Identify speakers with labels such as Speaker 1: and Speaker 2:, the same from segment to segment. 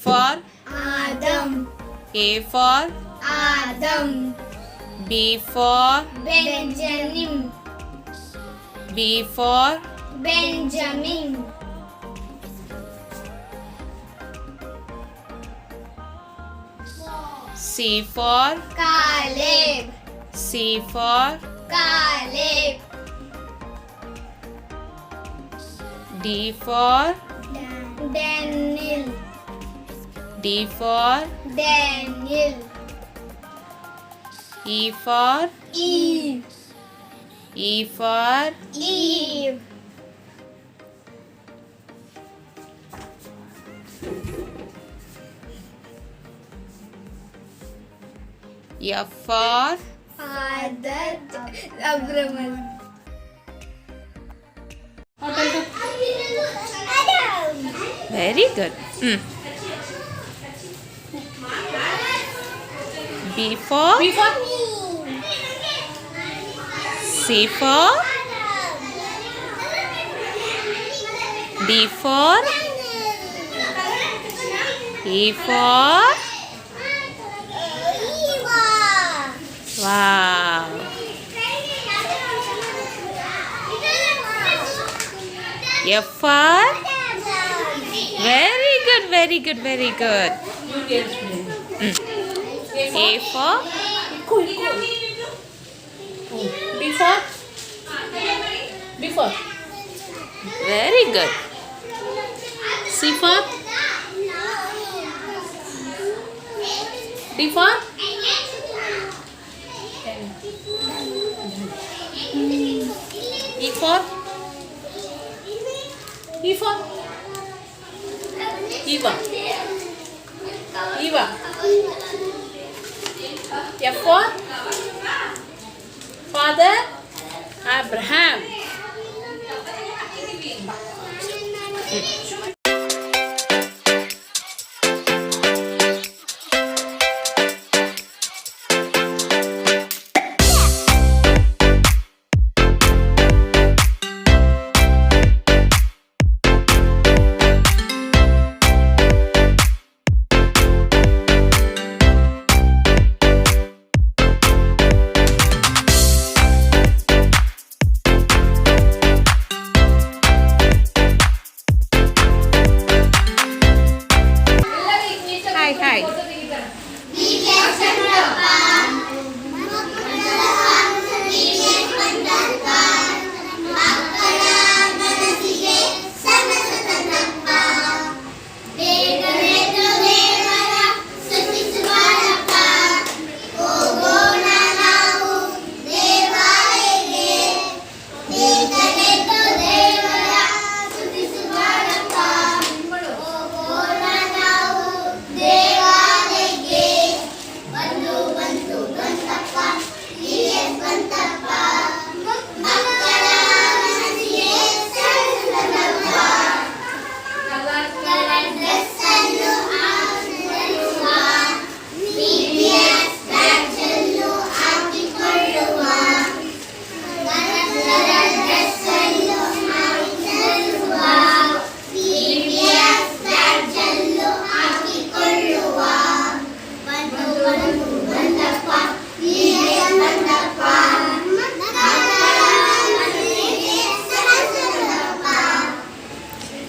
Speaker 1: for
Speaker 2: Adam.
Speaker 1: A for
Speaker 2: Adam.
Speaker 1: B for
Speaker 2: Benjamin.
Speaker 1: B for
Speaker 2: Benjamin.
Speaker 1: C for
Speaker 2: Caleb.
Speaker 1: C for
Speaker 2: Caleb.
Speaker 1: D for
Speaker 2: Daniel.
Speaker 1: D for
Speaker 2: Daniel.
Speaker 1: E for
Speaker 2: Eve.
Speaker 1: E for
Speaker 2: Eve.
Speaker 1: F for
Speaker 2: Father Abraham.
Speaker 1: very good. B for C for D for E for wow. F for very good, very good, very good. A for
Speaker 3: Before.
Speaker 1: very good.
Speaker 3: C for D for E for E for Eva. Eva. F for Father Abraham. Hi, hi.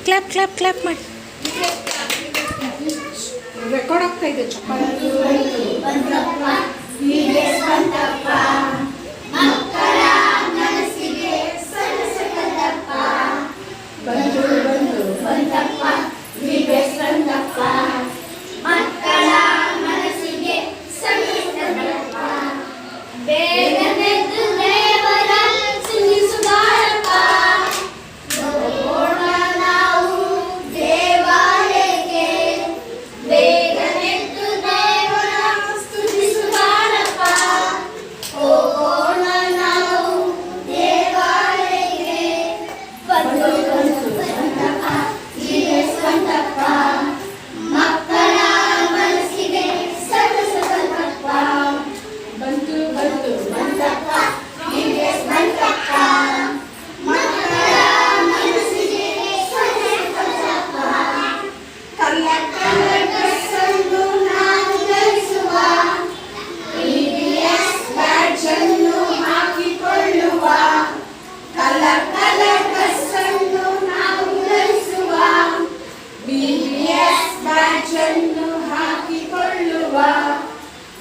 Speaker 3: Clap, clap, clap ಮಾಡಿ. Record ಆಗ್ತಾ ಇದೆ ಚಪ್ಪಾಳೆ.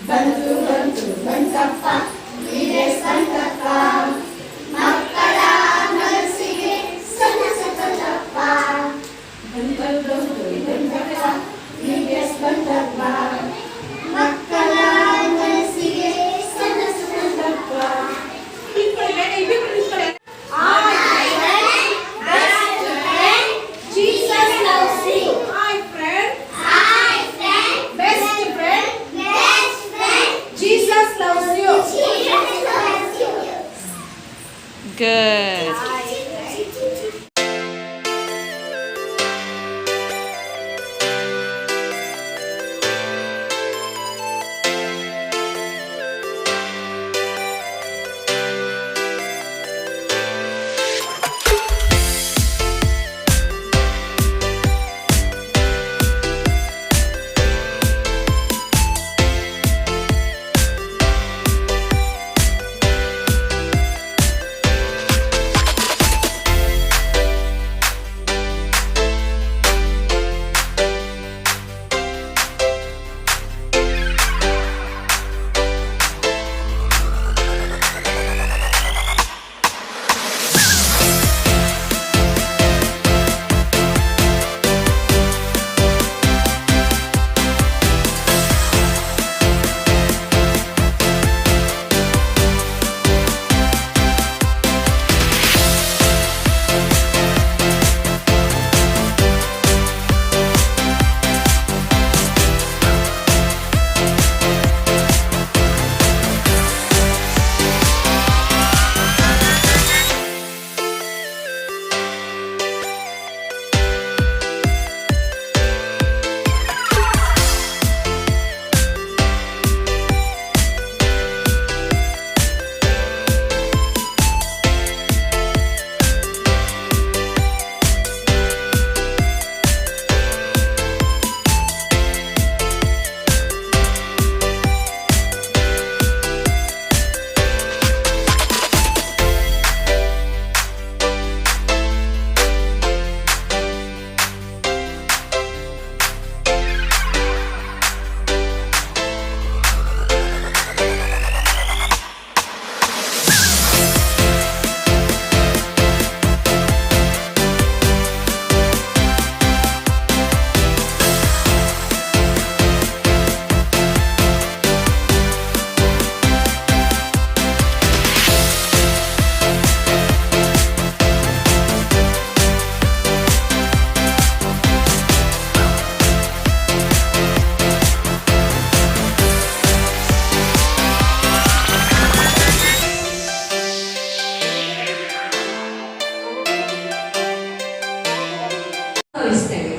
Speaker 2: ಬಂತು ಬಂತು ಬಂತಪ್ಪ VS ಬಂತಪ್ಪ ಮಕ್ಕಳ ಮನಸ್ಸಿಗೆ ಸಣ್ಣ ಸಂತಪ್ಪ ಬಂತು ಬಂತಪ್ಪ VS ಬಂತಪ್ಪ ಮಕ್ಕಳ ಮನಸ್ಸಿಗೆ ಸಣ್ಣ ಸಂತಪ್ಪ Jesus loves you.
Speaker 3: Hi friend.
Speaker 2: Hi, friend.
Speaker 3: Best friend.
Speaker 2: Best friend.
Speaker 3: Jesus loves you.
Speaker 2: Jesus loves you.
Speaker 1: Good.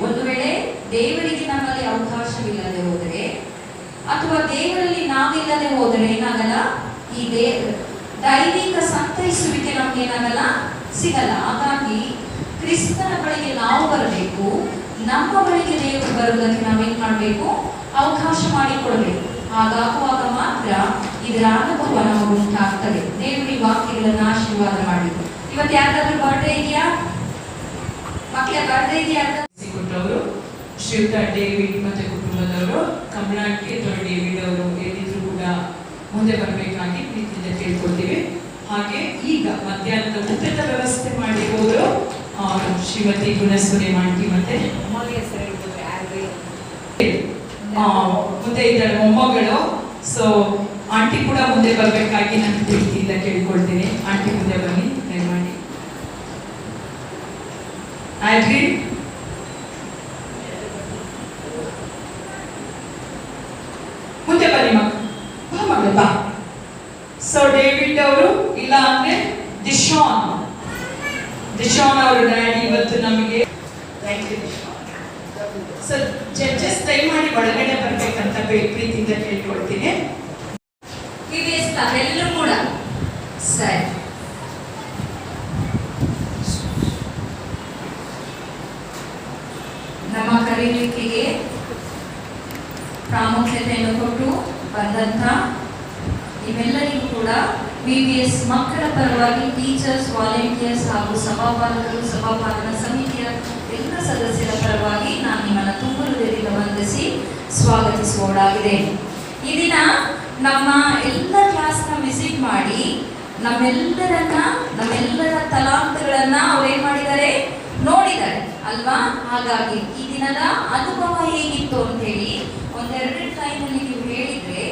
Speaker 4: ಒಂದು ವೇಳೆ ದೇವರಿಗೆ ನಮ್ಮಲ್ಲಿ ಅವಕಾಶವಿಲ್ಲದೆ ಹೋದರೆ ಅಥವಾ ದೇವರಲ್ಲಿ ನಾವಿಲ್ಲದೆ ಹೋದರೆ ಏನಾಗಲ್ಲ, ಈ ದೈವಿಕ ಸಂತೈಸುವಿಕೆ ನಮ್ಗೆ ಏನಾಗಲ್ಲ, ಸಿಗಲ್ಲ. ಹಾಗಾಗಿ ಕ್ರಿಸ್ತನ ಬಳಿಗೆ ನಾವು ಬರಬೇಕು, ನಮ್ಮ ಬಳಿಗೆ ದೇವರು ಬರುವುದಕ್ಕೆ ನಾವೇನ್ ಮಾಡಬೇಕು, ಅವಕಾಶ ಮಾಡಿಕೊಡ್ಬೇಕು. ಹಾಗಾಗುವಾಗ ಮಾತ್ರ ಇದರ ಅನುಭವ ನಮಗೆ ಉಂಟಾಗ್ತದೆ. ದೇವರಿ ವಾಕ್ಯಗಳನ್ನು ಆಶೀರ್ವಾದ ಮಾಡಿ. ಇವತ್ತು ಯಾರಾದ್ರೂ ಬರ್ಡೇ ಇದೆಯಾ ಮಕ್ಕಳ? ಬರ್ಡೇ ಇದೆಯಾ?
Speaker 5: ಕೊಟ್ಟವರು ಶ್ರೀಯುತ ಡೇವಿಡ್ ಮತ್ತೆ ಕುಟುಂಬದವರು, ಕಮಲಾಕ್ಕೆ ಡೇವಿಡ್ ಅವರು ಎಲ್ಲಿದ್ರು ಕೂಡ ಮುಂದೆ ಬರಬೇಕಾಗಿ ಪ್ರೀತಿಯಿಂದ ಕೇಳ್ಕೊಳ್ತೀವಿ. ಹಾಗೆ ಈಗ ಮಧ್ಯಾಹ್ನದ ಊಟದ ವ್ಯವಸ್ಥೆ ಮಾಡಿರೋರು ಶ್ರೀಮತಿ ಗುಣಸುರಿ ಆಂಟಿ ಮತ್ತೆ ಮುಂದೆ ಇದ್ದಾರೆ ಮೊಮ್ಮಗಳು. ಸೊ ಆಂಟಿ ಕೂಡ ಮುಂದೆ ಬರಬೇಕಾಗಿ ನಾನು ಪ್ರೀತಿಯಿಂದ ಕೇಳ್ಕೊಳ್ತೀನಿ. ಆಂಟಿ ಮುಂದೆ ಬನ್ನಿ ದಯಮಾಡಿ. ಆಗ್ರಿ ಮುಂದೆ ಬನ್ನಿ ಮಗಳು ಬಾ. ಸೊ ಡೇವಿಡ್ ಅವರು ಇಲ್ಲ ಅಂದ್ರೆ ದಿಶಾನ್ ಅವರು ಡ್ಯಾಡಿ ಇವತ್ತು ನಮಗೆ ಸೊ ಜಡ್ಜಸ್ ದಯಮಾಡಿ ಒಳಗಡೆ ಬರ್ಬೇಕಂತ ಪ್ರೀತಿಯಿಂದ ಕೇಳ್ಕೊಳ್ತೀನಿ.
Speaker 4: ಎಲ್ಲರೂ ಕೂಡ ಸರಿ. ನಮ್ಮ ಕರೀಲಿಕೆಗೆ ಪ್ರಾಮುಖ್ಯತೆಯನ್ನು ಕೊಟ್ಟು ಬಂದಂತ ಇವೆಲ್ಲರಿಗೂ ಕೂಡ VBS ಮಕ್ಕಳ ಪರವಾಗಿ ಟೀಚರ್ಸ್, ವಾಲಂಟಿಯರ್ಸ್ ಹಾಗೂ ಸಭಾಪಾಲಕರು, ಸಭಾಪಾಲನಾ ಸಮಿತಿಯ ಎಲ್ಲ ಸದಸ್ಯರ ಪರವಾಗಿ ನಾನು ನಿಮ್ಮನ್ನು ತುಂಬ ಹೃದಯದಿಂದ ವಂದಿಸಿ ಸ್ವಾಗತಿಸುವುದಾಗಿದೆ. ಈ ದಿನ ನಮ್ಮ ಎಲ್ಲ ಕ್ಲಾಸ್ನ ವಿಸಿಟ್ ಮಾಡಿ ನಮ್ಮೆಲ್ಲರ ತಲಾಂತಗಳನ್ನ ಅವ್ರೇನ್ ಮಾಡಿದ್ದಾರೆ, ನೋಡಿದ್ದಾರೆ ಅಲ್ವಾ. ಹಾಗಾಗಿ ಈ ದಿನದ ಅನುಭವ ಹೇಗಿತ್ತು ಅಂತ ಹೇಳಿ ಒಂದೆರಡು ಟೈಮಲ್ಲಿ ನೀವು ಹೇಳಿದ್ರೆ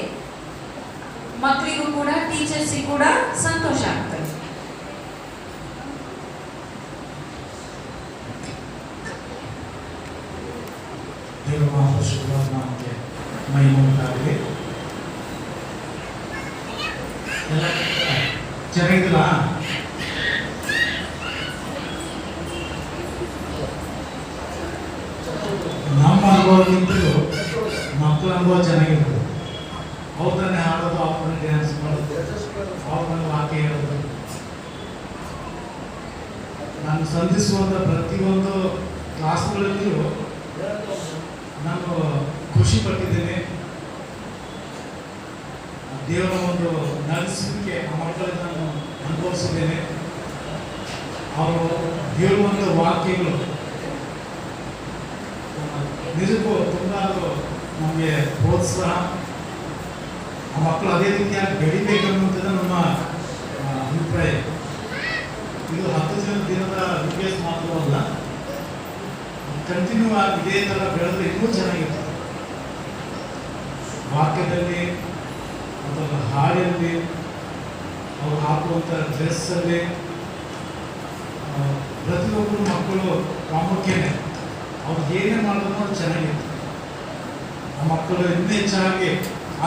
Speaker 4: ಮಕ್ಕಳಿಗೂ ಕೂಡ ಟೀಚರ್ಸಿಗೂ ಕೂಡ ಸಂತೋಷ ಆಗ್ತದೆ.
Speaker 6: ದೇವಮಾತೆ ಮಹಿಮುಂಟಾಗಲಿ. ಎಲ್ಲ ಚೆನ್ನಾಗಿದ್ದಿಲ್ಲ. ನಮ್ಮ ಅನುಭವಕ್ಕಿಂತಲೂ ಮಕ್ಕಳ ಅನುಭವ ಚೆನ್ನಾಗಿರ್ತದೆ. ಅವ್ರ ತಾನೇ ಹಾಡೋದು, ಅವ್ರನ್ನ ಡ್ಯಾನ್ಸ್ ಮಾಡೋದು, ಅವ್ರನ್ನ ವಾಕ್ಯ ಹೇಳೋದು. ನಾನು ಸಂಧಿಸುವಂಥ ಪ್ರತಿಯೊಂದು ಕ್ಲಾಸ್ಗಳಲ್ಲಿಯೂ ನಾನು ಖುಷಿ ಪಟ್ಟಿದ್ದೇನೆ. ದೇವರ ಒಂದು ನಡೆಸುವಿಕೆ ಆ ಮಕ್ಕಳನ್ನು ನಾನು ಅನುಭವಿಸಿದ್ದೇನೆ. ಅವರು ಹೇಳುವಂಥ ವಾಕ್ಯಗಳು ನಿಜಕ್ಕೂ ತುಂಬ ನಮಗೆ ಪ್ರೋತ್ಸಾಹ. ಆ ಮಕ್ಕಳು ಅದೇ ರೀತಿಯಾಗಿ ಬೆಳಿಬೇಕನ್ನುವಂಥದ್ದು ನಮ್ಮ ಅಭಿಪ್ರಾಯ. ಇದು 10 ದಿನದ ವಿಡಿಯೋಸ್ ಮಾತ್ರವಲ್ಲ, ಕಂಟಿನ್ಯೂ ಆಗಿ ಇದೇ ಥರ ಬೆಳೆದ್ರೆ ಇನ್ನೂ ಚೆನ್ನಾಗಿರ್ತದೆ. ವಾಕ್ಯದಲ್ಲಿ ಅಥವಾ ಹಾಡಲ್ಲಿ ಅವ್ರು ಹಾಕುವಂಥ ಡ್ರೆಸ್ಸಲ್ಲಿ ಪ್ರತಿಯೊಬ್ಬರು ಮಕ್ಕಳು ಪ್ರಾಮುಖ್ಯತೆ. ಅವ್ರು ಏನೇ ಮಾಡಿದ್ರು ಅದು ಚೆನ್ನಾಗಿತ್ತು. ಆ ಮಕ್ಕಳು ಇನ್ನೂ ಹೆಚ್ಚಾಗಿ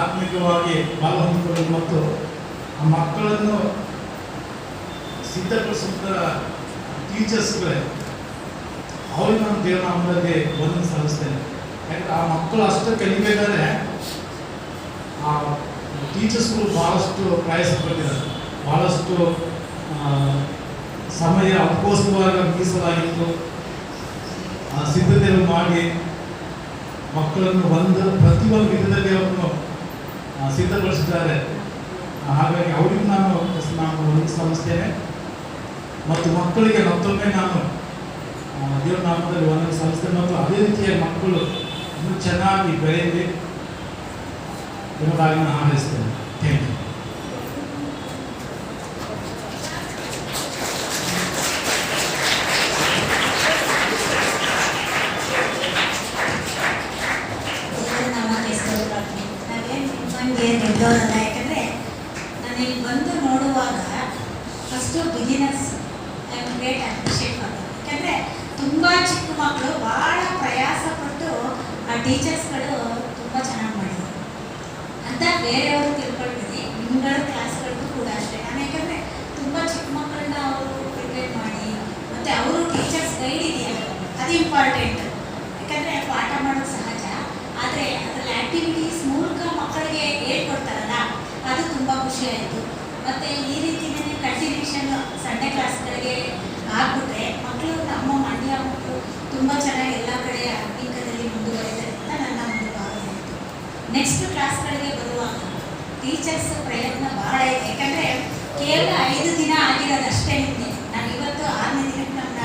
Speaker 6: ಆತ್ಮಿಕವಾಗಿ ಬಾಲ ಹೊಂದಿಕೊಳ್ಳಲು ಮತ್ತು ಆ ಮಕ್ಕಳನ್ನು ಸಿದ್ಧಪಡಿಸುವಂಥ ಟೀಚರ್ಸ್ಗಳೇ ಅವ್ರಿಗೆ ನಾನು ದೇವನಾಮದಲ್ಲಿ ಒಂದನ್ನು ಸಲ್ಲಿಸ್ತೇನೆ. ಯಾಕಂದರೆ ಆ ಮಕ್ಕಳು ಅಷ್ಟು ಕಲಿಬೇಕಾದ್ರೆ ಆ ಟೀಚರ್ಸ್ಗಳು ಭಾಳಷ್ಟು ಪ್ರಯಾಸ ಪಟ್ಟಿದ್ದಾರೆ. ಭಾಳಷ್ಟು ಸಮಯ ಅವಕೋಸ್ಕರವಾಗಿ ಮೀಸಲಾಗಿತ್ತು. ಸಿದ್ಧತೆಗಳು ಮಾಡಿ ಮಕ್ಕಳನ್ನು ಪ್ರತಿಯೊಂದು ವಿಧದಲ್ಲಿ ಅವರನ್ನು ಸಿದ್ಧಪಡಿಸಿದ್ದಾರೆ. ಹಾಗಾಗಿ ಅವರಿಗೂ ನಾನು ಒಂದು ಸಲ್ಲಿಸ್ತೇನೆ ಮತ್ತು ಮಕ್ಕಳಿಗೆ ಮತ್ತೊಮ್ಮೆ ನಾನು ದೇವರ ನಾಮದಲ್ಲಿ ಒಂದನ್ನು ಸಲ್ಲಿಸ್ತೇನೆ. ಮತ್ತು ಅದೇ ರೀತಿಯ ಮಕ್ಕಳು ಇನ್ನೂ ಚೆನ್ನಾಗಿ ಬೆಳೆಯಲಿ ಎಂಬುದಾಗಿ ನಾನು ಹಾರೈಸ್ತೇನೆ. Thank you.
Speaker 7: ದೊಡ್ಡವರಲ್ಲ. ಯಾಕಂದರೆ ನಾನು ಇಲ್ಲಿ ಬಂದು ನೋಡುವಾಗ first beginners I am great appreciate ಮಾಡೋದು. ಯಾಕಂದರೆ ತುಂಬ ಚಿಕ್ಕ ಮಕ್ಕಳು ಭಾಳ ಪ್ರಯಾಸಪಟ್ಟು ಆ ಟೀಚರ್ಸ್ಗಳು ತುಂಬ ಚೆನ್ನಾಗಿ ಮಾಡಿದರು ಅಂತ ಬೇರೆಯವರು ತಿಳ್ಕೊಳ್ತೀವಿ. ನಿಮ್ಗಳ ಕ್ಲಾಸ್ಗಳಿಗೂ ಕೂಡ ಅಷ್ಟೇ. ನಾನು ಯಾಕಂದರೆ ತುಂಬ ಚಿಕ್ಕ ಮಕ್ಕಳನ್ನ ಅವರು ಪ್ರಿಪೇರ್ ಮಾಡಿ ಮತ್ತು ಅವರು ಟೀಚರ್ಸ್ ಗೈಡ್ ಇದೆಯಲ್ಲ, ಅದು ಇಂಪಾರ್ಟೆಂಟ್. ಯಾಕಂದರೆ ಪಾಠ ಮಾಡೋದು ಸಹಜ, ಆದರೆ ಅದರಲ್ಲಿ ಆ್ಯಕ್ಟಿವಿಟೀಸ್ ಮೂಲಕ ಮಕ್ಕಳಿಗೆ ಹೇಳ್ಕೊಡ್ತಾರಲ್ಲ, ಅದು ತುಂಬ ಖುಷಿ ಆಯಿತು. ಮತ್ತು ಈ ರೀತಿಯೇ ಕಂಟಿನ್ಯೂಷನ್ ಸಂಡೇ ಕ್ಲಾಸ್ಗಳಿಗೆ ಆಗ್ಬಿಟ್ರೆ ಮಕ್ಕಳು ನಮ್ಮ ಮಂಡ್ಯ ಮಕ್ಕಳು ತುಂಬ ಚೆನ್ನಾಗಿ ಎಲ್ಲ ಕಡೆ ಆತ್ಮೀಕದಲ್ಲಿ ಮುಂದುವರಿತಾರೆ ಅಂತ ನನ್ನ ಒಂದು ಭಾವನೆ ಆಯಿತು. ನೆಕ್ಸ್ಟ್ ಕ್ಲಾಸ್ಗಳಿಗೆ ಬರುವಾಗ ಟೀಚರ್ಸ್ ಪ್ರಯತ್ನ ಭಾಳ ಇದೆ. ಯಾಕಂದರೆ ಕೇವಲ 5 ದಿನ ಆಗಿರೋದಷ್ಟೇ. ನಿಮಗೆ ನಾನು ಇವತ್ತು 6ನೇ ದಿನಕ್ಕೆ ನಮ್ಮನ್ನ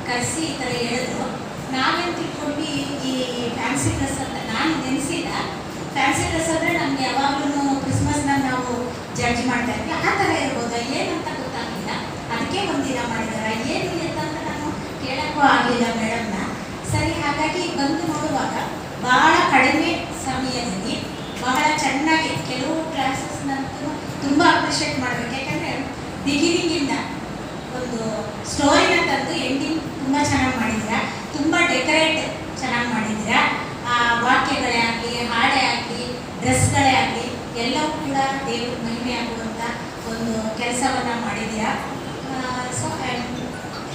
Speaker 7: ಕರೆಸಿ ಈ ಥರ ಹೇಳಿದ್ರು. ನಾವೇನು ತಿಳ್ಕೊಂಡ್ವಿ, ಈ ಫ್ಯಾನ್ಸಿ ಡ್ರೆಸ್ ಅಂತ ನಾನು ನೆನೆಸಿಲ್ಲ. ಫ್ಯಾನ್ಸಿ ಡ್ರೆಸ್ ಅಂದರೆ ನಮ್ಗೆ ಯಾವಾಗಲೂ ಕ್ರಿಸ್ಮಸ್ನ ನಾವು ಜಡ್ಜ್ ಮಾಡ್ತಾ ಇದ್ವಿ. ಆ ಥರ ಇರ್ಬೋದಾ ಏನಂತ ಗೊತ್ತಾಗಲಿಲ್ಲ. ಅದಕ್ಕೆ ಒಂದಿನ ಮಾಡಿದಾರೆ. ಏನು ಅಂತ ನಾನು ಕೇಳೋಕ್ಕೂ ಆಗಲಿಲ್ಲ ಮೇಡಮ್ನ. ಸರಿ, ಹಾಗಾಗಿ ಬಂದು ನೋಡುವಾಗ ಭಾಳ ಕಡಿಮೆ ಸಮಯದಲ್ಲಿ ಬಹಳ ಚೆನ್ನಾಗಿ ಕೆಲವು ಕ್ಲಾಸಸ್ನಂತೂ ತುಂಬ ಅಪ್ರಿಷಿಯೇಟ್ ಮಾಡಬೇಕು. ಯಾಕಂದರೆ ಬಿಗಿನಿಂಗಿಂದ ಒಂದು ಸ್ಟೋರಿನ ತಂದು ಎಂಡಿಂಗ್ ತುಂಬ ಚೆನ್ನಾಗಿ ಮಾಡಿದ್ದೀರಾ. ತುಂಬ ಡೆಕೋರೇಟ್ ಚೆನ್ನಾಗಿ ಮಾಡಿದ್ದೀರಾ. ವಾಕ್ಯಗಳೇ ಆಗಲಿ, ಹಾಡೇ ಆಗಲಿ, ಡ್ರೆಸ್ಗಳೇ ಆಗಲಿ ಎಲ್ಲವೂ ಕೂಡ ದೇವ್ರ ಮಹಿಮೆ ಆಗುವಂಥ ಒಂದು ಕೆಲಸವನ್ನು ಮಾಡಿದ್ದೀರಾ. So I am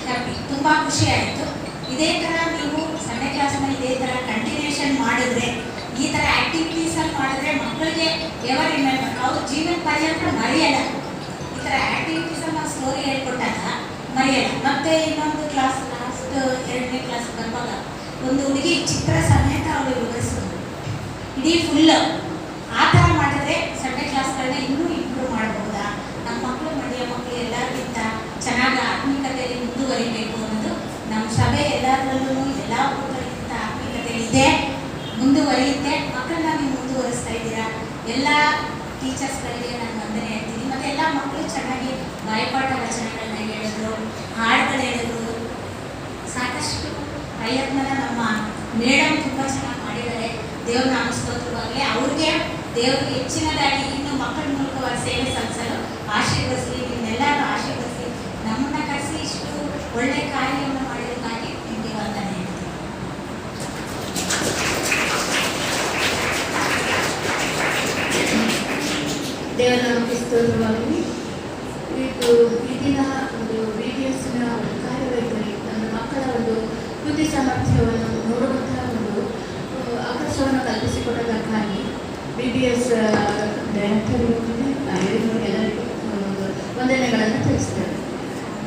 Speaker 7: happy. ತುಂಬ ಖುಷಿ ಆಯಿತು. ಇದೇ ಥರ ನೀವು ಸಂಡೇ ಕ್ಲಾಸ್ನಲ್ಲಿ ಇದೇ ಥರ ಕಂಟಿನ್ಯೂಷನ್ ಮಾಡಿದ್ರೆ, ಈ ಥರ ಆ್ಯಕ್ಟಿವಿಟೀಸಲ್ಲಿ ಮಾಡಿದ್ರೆ ಮಕ್ಕಳಿಗೆ ಎವರ್ ರಿಮೆಂಬರ್, ಅವ್ರ ಜೀವನ ಪರ್ಯಂತ ಮರೆಯಲ್ಲ. ಈ ಥರ ಆ್ಯಕ್ಟಿವಿಟೀಸಲ್ಲಿ ನಾವು ಸ್ಟೋರಿ ಹೇಳ್ಕೊಟ್ಟಾಗ ಮರೆಯಲ್ಲ. ಮತ್ತು ಇನ್ನೊಂದು ಕ್ಲಾಸ್ ಲಾಸ್ಟ್ 2ನೇ ಕ್ಲಾಸ್ ಬರುವಾಗ ಒಂದು ಹುಡುಗಿ ಚಿತ್ರ ಸಮೇತ ಅವಳು ವಿವರಿಸಿದ್ರು ಇಡೀ ಫುಲ್ಲು. ಆ ಥರ ಮಾಡಿದ್ರೆ ಸಂಡೇ ಕ್ಲಾಸ್ಗಳನ್ನ ಇನ್ನೂ ಇಂಪ್ರೂವ್ ಮಾಡ್ಬೋದಾ, ನಮ್ಮ ಮಕ್ಕಳು ಮಂಡ್ಯ ಮಕ್ಕಳು ಎಲ್ಲರಿಗಿಂತ ಚೆನ್ನಾಗಿ ಆತ್ಮಿಕತೆಯಲ್ಲಿ ಮುಂದುವರಿಬೇಕು ಅನ್ನೋದು ನಮ್ಮ ಸಭೆ ಎಲ್ಲದರಲ್ಲೂ ಎಲ್ಲ ಮಕ್ಕಳಿಗಿಂತ ಆತ್ಮಿಕತೆ ಇದೆ, ಮುಂದುವರಿಯುತ್ತೆ. ಮಕ್ಕಳನ್ನ ನೀವು ಮುಂದುವರಿಸ್ತಾ ಇದ್ದೀರಾ. ಎಲ್ಲ ಟೀಚರ್ಸ್ಗಳಿಗೆ ನಾನು ವಂದನೆ ಹೇಳ್ತೀನಿ. ಮತ್ತು ಎಲ್ಲ ಮಕ್ಕಳು ಚೆನ್ನಾಗಿ ಬಾಯ್ಪಾಠ ವಚನಗಳನ್ನ ಹೇಳಿದ್ರು, ಹಾಡುಗಳು ಹೇಳಿದ್ರು. ಸಾಕಷ್ಟು ಪ್ರಯತ್ನನ ನಮ್ಮ ಮೇಡಮ್ ತುಂಬ ಚೆನ್ನಾಗಿ ಮಾಡಿದ್ದಾರೆ. ದೇವ್ರ ನಾಮಸ್ತೋತ್ರವಾಗಲಿ ಅವ್ರಿಗೆ ದೇವ್ರಿಗೆ ಹೆಚ್ಚಿನದಾಗಿ ಇನ್ನು ಮಕ್ಕಳ ಮೂಲಕವಾಗಿ ಸೇವೆ ಸಲ್ಲಿಸಲು ಆಶೀರ್ವದಿಸಲಿ. ನಿಮ್ಮೆಲ್ಲರೂ ಆಶೀರ್ವದಿಸಿ ನಮ್ಮನ್ನ ಕರೆಸಿ ಇಷ್ಟು ಒಳ್ಳೆ ಕಾರ್ಯವನ್ನು ಮಾಡಿದ್ದಕ್ಕಾಗಿ ನಿಮಗೆ ವಂದನೆ ಹೇಳ್ತೀನಿ.
Speaker 8: ದೇವರ ನಾಮಕ್ಕೆ ಸ್ತೋತ್ರವಾಗಲಿ. ಇದು ಈ ದಿನ ಒಂದು BBSನ ಒಂದು ಕಾರ್ಯವೈಖರಿ, ನನ್ನ ಮಕ್ಕಳ ಒಂದು ಬುದ್ಧಿ ಸಾಮರ್ಥ್ಯವನ್ನು ನೋಡುವಂತಹ ಒಂದು ಅವಕಾಶವನ್ನು ಕಲ್ಪಿಸಿಕೊಡೋದಕ್ಕಾಗಿ BBS ಡೈರೆಕ್ಟರ್ ಎಲ್ಲರಿಗೂ ವಂದನೆಗಳನ್ನು ತಿಳಿಸ್ತಾರೆ.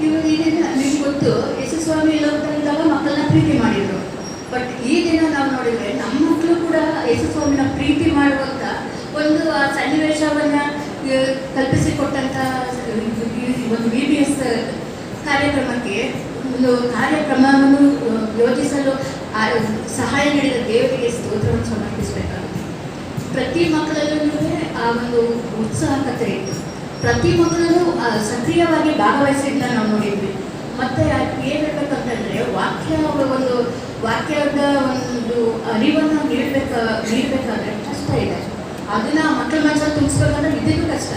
Speaker 8: ಇವರು ಈ ದಿನ ನಿಮ್ಗೆ ಗೊತ್ತು, ಯೇಸುಸ್ವಾಮಿ ಲೋಕದಲ್ಲಿದ್ದಾಗ ಮಕ್ಕಳನ್ನ ಪ್ರೀತಿ ಮಾಡಿದರು. ಬಟ್ ಈ ದಿನ ನಾವು ನೋಡಿದರೆ ನಮ್ಮ ಮಕ್ಕಳು ಕೂಡ ಯೇಸುಸ್ವಾಮಿನ ಪ್ರೀತಿ ಮಾಡುವಂಥ ಒಂದು ಸನ್ನಿವೇಶವನ್ನು ಕಲ್ಪಿಸಿಕೊಟ್ಟಂಥ ಒಂದು BBS ಕಾರ್ಯಕ್ರಮಕ್ಕೆ ಒಂದು ಕಾರ್ಯಕ್ರಮವನ್ನು ಯೋಜಿಸಲು ಸಹಾಯ ನೀಡಿದ ದೇವರಿಗೆ ಸ್ತೋತ್ರವನ್ನು ಸಮರ್ಪಿಸಬೇಕಾಗುತ್ತೆ. ಪ್ರತಿ ಮಕ್ಕಳಲ್ಲೂ ಆ ಒಂದು ಉತ್ಸಾಹಕತೆ ಇತ್ತು. ಪ್ರತಿ ಮಕ್ಕಳಲ್ಲೂ ಸಕ್ರಿಯವಾಗಿ ಭಾಗವಹಿಸಿದ್ದನ್ನ ನಾವು ನೋಡಿದ್ವಿ. ಮತ್ತು ಏನು ಹೇಳ್ಬೇಕಂತಂದರೆ ವಾಕ್ಯದ ಒಂದು ಅರಿವನ್ನು ನೀಡಬೇಕಾದ್ರೆ ಕಷ್ಟ ಇದೆ. ಅದನ್ನು ಮಕ್ಕಳ ಮನಸ್ಸಲ್ಲಿ ತುಂಬಿಸ್ಬೇಕಂದ್ರೆ ಇದಕ್ಕೂ ಕಷ್ಟ.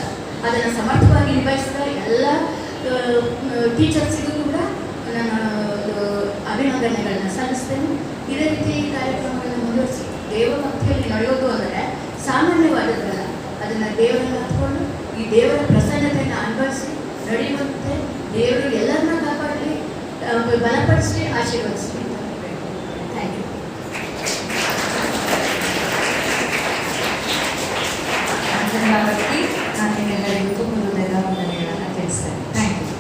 Speaker 8: ಅದನ್ನು ಸಮರ್ಥವಾಗಿ ನಿಭಾಯಿಸಿದ ಎಲ್ಲ ಟೀಚರ್ಸಿಗೂ ಕೂಡ ನನ್ನ ಅಭಿನಂದನೆಗಳನ್ನ ಸಲ್ಲಿಸ್ತೇನೆ. ಇದೇ ರೀತಿ ಕಾರ್ಯಕ್ರಮಗಳನ್ನು ಮುಂದುವರಿಸಿ ದೇವ ಭಕ್ತಿಯಲ್ಲಿ ನಡೆಯೋದು ಅಂದರೆ ಸಾಮಾನ್ಯವಾದದ್ದಲ್ಲ. ಅದನ್ನು ದೇವರನ್ನು ಹತ್ಕೊಂಡು ಈ ದೇವರ ಪ್ರಸನ್ನತೆಯನ್ನು ಅನುಭವಿಸಿ ನಡೆಯುವಂತೆ ದೇವರು ಎಲ್ಲರನ್ನ ಕಾಪಾಡಲಿ, ಬಲಪಡಿಸಿ, ಆಶೀರ್ವದಿಸಲಿ ಅಂತ ಹೇಳಬೇಕು. Thank you.
Speaker 4: ಅದಕ್ಕಾಗಿ ನಾನು ನಿಮ್ಮೆಲ್ಲರಿಗೂ ತುಂಬುವುದೆಲ್ಲ ವಂದನೆಗಳನ್ನು ತಿಳಿಸ್ತೇನೆ. Thank you.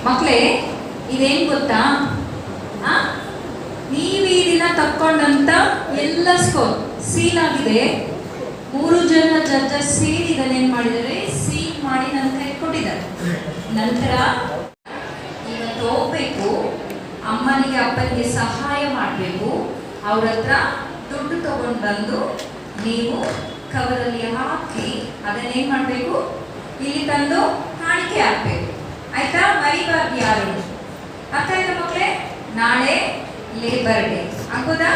Speaker 4: ಮಕ್ಕಳೇ, ಇದೇನು ಗೊತ್ತಾ, ನೀವು ಈ ದಿನ ತಕ್ಕೊಂಡಂತ ಎಲ್ಲ ಸ್ಕೋರ್ ಸೀಲ್ ಆಗಿದೆ. 3 ಜನ ಜಡ್ಜಸ್ ಸೇರಿ ಇದನ್ನೇನು ಮಾಡಿದ್ದಾರೆ, ಸೀಲ್ ಮಾಡಿ ನನ್ನ ಕೈ ಕೊಟ್ಟಿದ್ದಾರೆ. ನಂತರ ಇವತ್ತು ಹೋಗ್ಬೇಕು, ಅಮ್ಮನಿಗೆ ಅಪ್ಪನಿಗೆ ಸಹಾಯ ಮಾಡಬೇಕು. ಅವ್ರ ಹತ್ರ ದುಡ್ಡು ತಗೊಂಡು ಬಂದು ನೀವು ಕವರಲ್ಲಿ ಹಾಕಿ ಅದನ್ನೇನು ಮಾಡಬೇಕು, ಇಲ್ಲಿ ತಂದು ಕಾಣಿಕೆ ಹಾಕಬೇಕು. ಆಯ್ತಾ? ಮರಿಬಾರ್ದು ಯಾರು. ಅರ್ಥ ಆಯ್ತಾ ಮಕ್ಕಳೇ? ನಾಳೆ ಲೇಬರ್ ಡೇ ಆಗೋದಾ?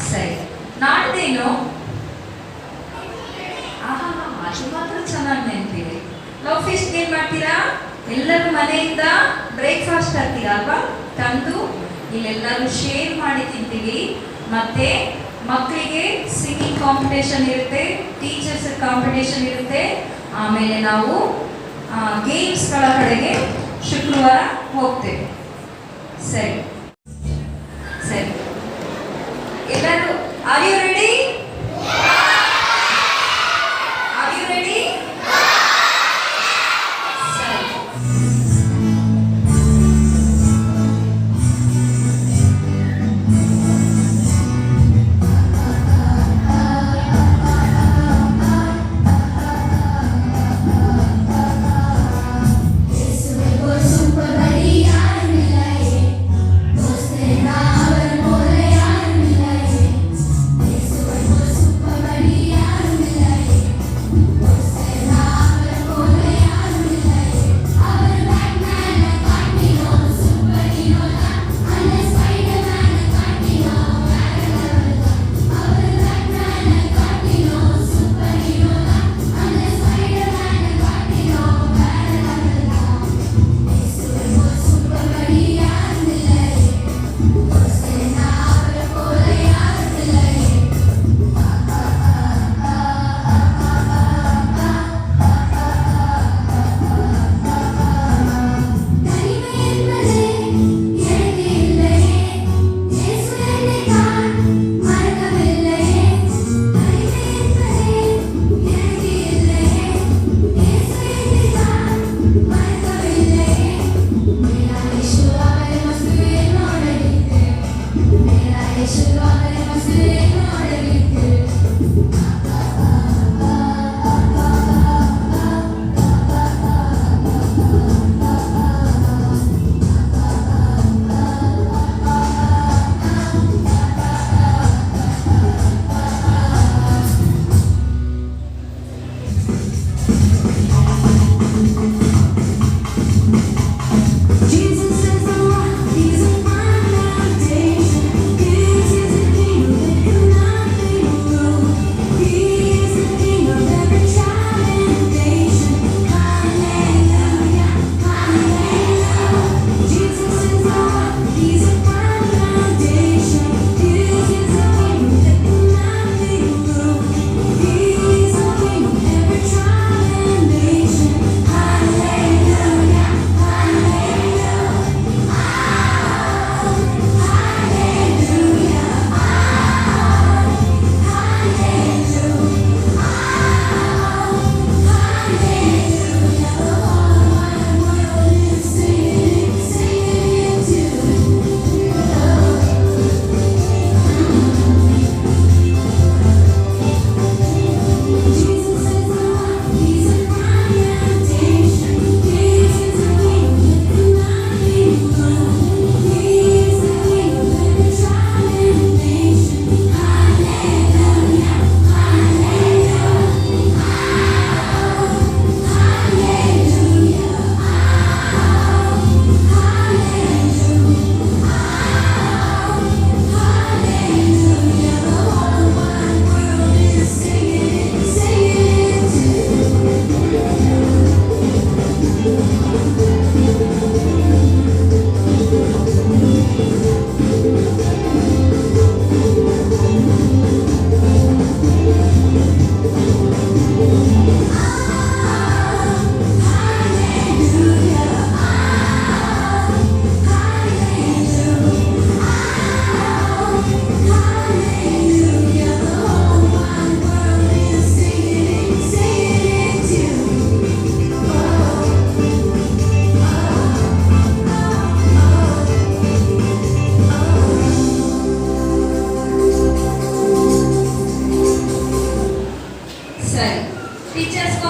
Speaker 4: ಸರಿ. ನಾಡ್ದೇನು? ಅದು ಮಾತ್ರ ಚೆನ್ನಾಗಿ ನೆನಪಿದೆ. ಲವ್ ಫೀಸ್ಟ್ ಏನು ಮಾಡ್ತೀರಾ? ಎಲ್ಲರೂ ಮನೆಯಿಂದ ಬ್ರೇಕ್ಫಾಸ್ಟ್ ತರ್ತೀರಾ ಅಲ್ವಾ? ತಂದು ಇಲ್ಲೆಲ್ಲರೂ ಶೇರ್ ಮಾಡಿ ತಿಂತೀವಿ. ಮತ್ತೆ ಮಕ್ಕಳಿಗೆ ಸಿಂಗಿಂಗ್ ಕಾಂಪಿಟೇಷನ್ ಇರುತ್ತೆ, ಟೀಚರ್ಸ್ ಕಾಂಪಿಟೇಷನ್ ಇರುತ್ತೆ. ಆಮೇಲೆ ನಾವು ಗೇಮ್ಸ್ಗಳ ಕಡೆಗೆ ಶುಕ್ರವಾರ ಹೋಗ್ತೇವೆ. ಸರಿ ಸರಿ, ಎಲ್ಲರೂ are you ready? Are you ready? ಸರಿ.
Speaker 2: Super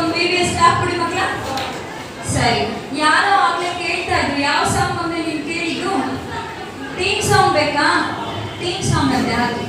Speaker 4: ಒಂದು VBS ಕ್ಲಾಪ್ ಕೊಡಿ ಮಕ್ಕಳ. ಸರಿ, ಯಾರೋ ಆಗ್ಲೇ ಕೇಳ್ತಾ ಇದ್ರು ಯಾವ ಸಾಂಗ್ ಒಮ್ಮೆ ನೀವು ಕೇಳಿದ್ದು? ಥೀಮ್ ಸಾಂಗ್ ಬೇಕಾ? ಥೀಮ್ ಸಾಂಗ್ ಅಂತೆ ಹಾಕಿ.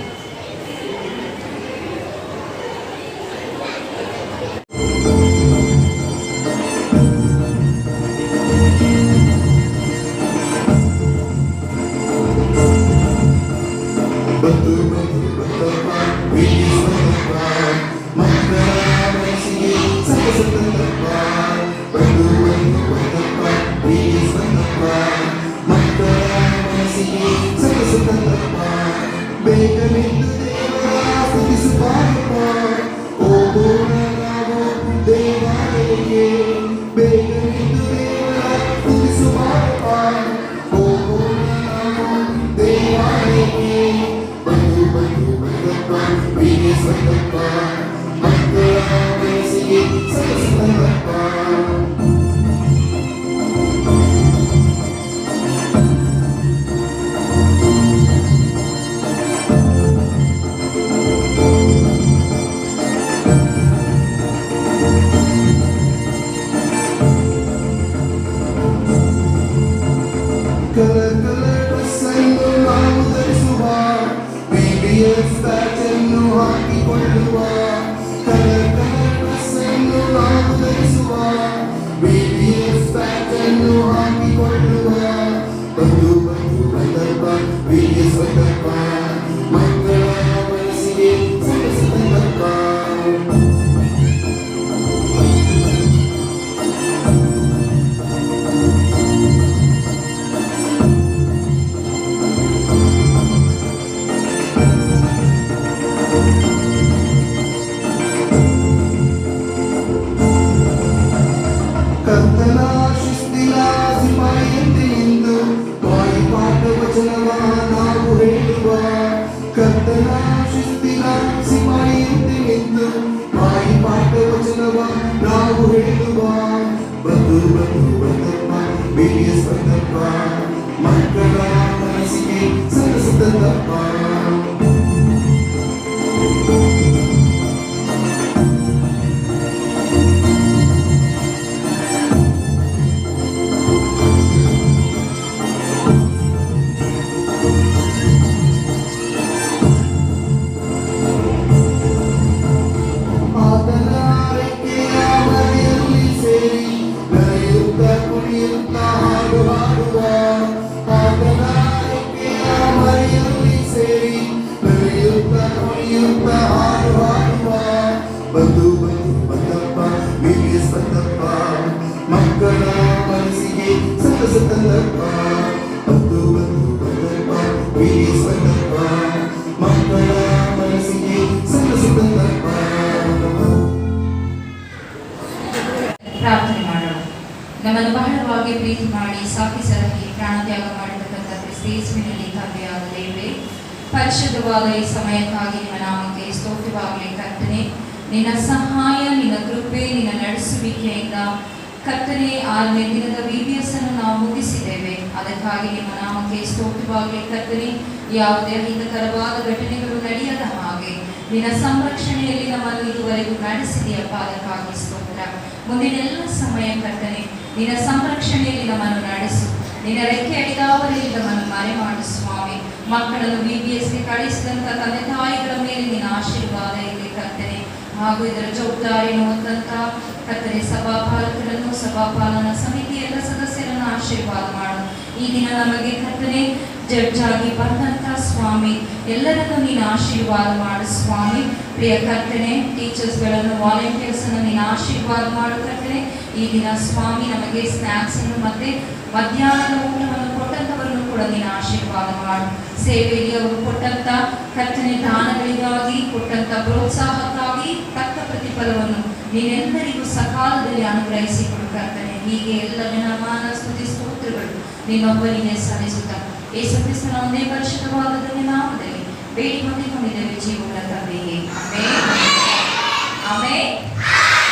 Speaker 4: ಪ್ರಾರ್ಥನೆ ಮಾಡೋಣ. ನಮ್ಮನ್ನು ಬಹಳವಾಗಿ ಪ್ರೀತಿ ಮಾಡಿ ಸಾಕಿ ಸಲಹಿ ಪ್ರಾಣತ್ಯಾಗ ಮಾಡಿರ್ತಕ್ಕಂಥ ಕ್ರಿಸ್ತೇಸುವಿನಲ್ಲಿ ತಂದೆಯಾದ ದೇವರೇ, ಪರಿಶುದ್ಧವಾದ ಈ ಸಮಯಕ್ಕಾಗಿ ನಿಮ್ಮ ನಾಮಕ್ಕೆ ಸ್ತೋತ್ರವಾಗಲಿ ಕರ್ತನೆ. ನಿನ್ನ ಸಹಾಯ, ನಿನ್ನ ಕೃಪೆ, ನಿನ್ನ ನಡೆಸುವಿಕೆಯಿಂದ ಕರ್ತನೆ 6ನೇ ದಿನದ VBS ಅನ್ನು ನಾವು ಮುಗಿಸಿದ್ದೇವೆ. ಅದಕ್ಕಾಗಿ ನಿಮ್ಮ ನಾಮಕ್ಕೆ ಸ್ತೋತ್ರವಾಗಲಿ ಕರ್ತನೆ. ಯಾವುದೇ ಅಹಿತಕರವಾದ ಘಟನೆಗಳು ನಡೆಯದ ಹಾಗೆ ನಿನ್ನ ಸಂರಕ್ಷಣೆಯಲ್ಲಿ ನಮ್ಮನ್ನು ಇದುವರೆಗೂ ನಡೆಸಿದೆಯಪ್ಪ, ಅದಕ್ಕಾಗಿ ಸ್ತೋತ್ರ. ಮುಂದಿನ ಎಲ್ಲ ಸಮಯ ಕರ್ತನೆ ನಿನ್ನ ಸಂರಕ್ಷಣೆಯಲ್ಲಿ ನಮ್ಮನ್ನು ನಡೆಸು. ನಿನ್ನ ರೆಕ್ಕೆ ಅಡಿದಾವರೆಯಲ್ಲಿ ನಮ್ಮನ್ನು ಮರೆ ಮಾಡು ಸ್ವಾಮಿ. ಮಕ್ಕಳನ್ನು VBSಗೆ ಕಳಿಸಿದಂಥ ತಂದೆ ತಾಯಿಗಳ ಮೇಲೆ ನಿನ್ನ ಆಶೀರ್ವಾದ ಇರಲಿ ಕರ್ತನೆ. ಹಾಗೂ ಇದರ ಜವಾಬ್ದಾರಿಯನ್ನು ಹೊತ್ತಂತ ಕರ್ತನೆ ಸಭಾಪಾಲಕರನ್ನು, ಸಭಾಪಾಲನಾ ಸಮಿತಿ ಎಲ್ಲ ಸದಸ್ಯರನ್ನು ಆಶೀರ್ವಾದ ಮಾಡು. ಈ ದಿನ ನಮಗೆ ಕರ್ತನೆ ಜಡ್ಜ್ ಆಗಿ ಬಂದಂಥ ಸ್ವಾಮಿ ಎಲ್ಲರನ್ನು ನೀನು ಆಶೀರ್ವಾದ ಮಾಡು ಸ್ವಾಮಿ. ಪ್ರಿಯ ಕರ್ತನೆ ಟೀಚರ್ಸ್ಗಳನ್ನು, ವಾಲಂಟಿಯರ್ಸನ್ನು ನೀನು ಆಶೀರ್ವಾದ ಮಾಡು ಕರ್ತನೆ. ಈ ದಿನ ಸ್ವಾಮಿ ನಮಗೆ ಸ್ನ್ಯಾಕ್ಸ್ ಅನ್ನು ಮತ್ತೆ ಮಧ್ಯಾಹ್ನದ ಊಟವನ್ನು ಕೊಟ್ಟಂಥವರನ್ನು ಕೂಡ ನೀನು ಆಶೀರ್ವಾದ ಮಾಡು. ಸೇವೆಯಲ್ಲಿ ಅವರು ಕೊಟ್ಟಂತ ಕರ್ತನೆ ದಾನಗಳಿಗಾಗಿ, ಕೊಟ್ಟಂತ ಪ್ರೋತ್ಸಾಹಕ್ಕಾಗಿ ತಕ್ಕ ಪ್ರತಿಫಲವನ್ನು ನೀನೆಲ್ಲರಿಗೂ ಸಕಾಲದಲ್ಲಿ ಅನುಗ್ರಹಿಸಿಕೊಡು ಕರ್ತನೆ. ಹೀಗೆ ಎಲ್ಲ ಜ್ಞಾನ ಸ್ತುತಿ ಸ್ತೋತ್ರಗಳು ನಿನ್ನೊಬ್ಬನಿಗೆ ಸಲ್ಲಿಸುತ್ತಾ ಯೇಸು ಕ್ರಿಸ್ತನ ಒಂದೇ ಪರಿಶುದ್ಧವಾದ ನಾಮದಲ್ಲಿ ಬೇಡಿ ಹೊಂದಿಕೊಂಡಿದ್ದೇವೆ ಜೀವಗಳ ತಂದೆಯೇ. ಆಮೆನ್. ಆಮೆನ್.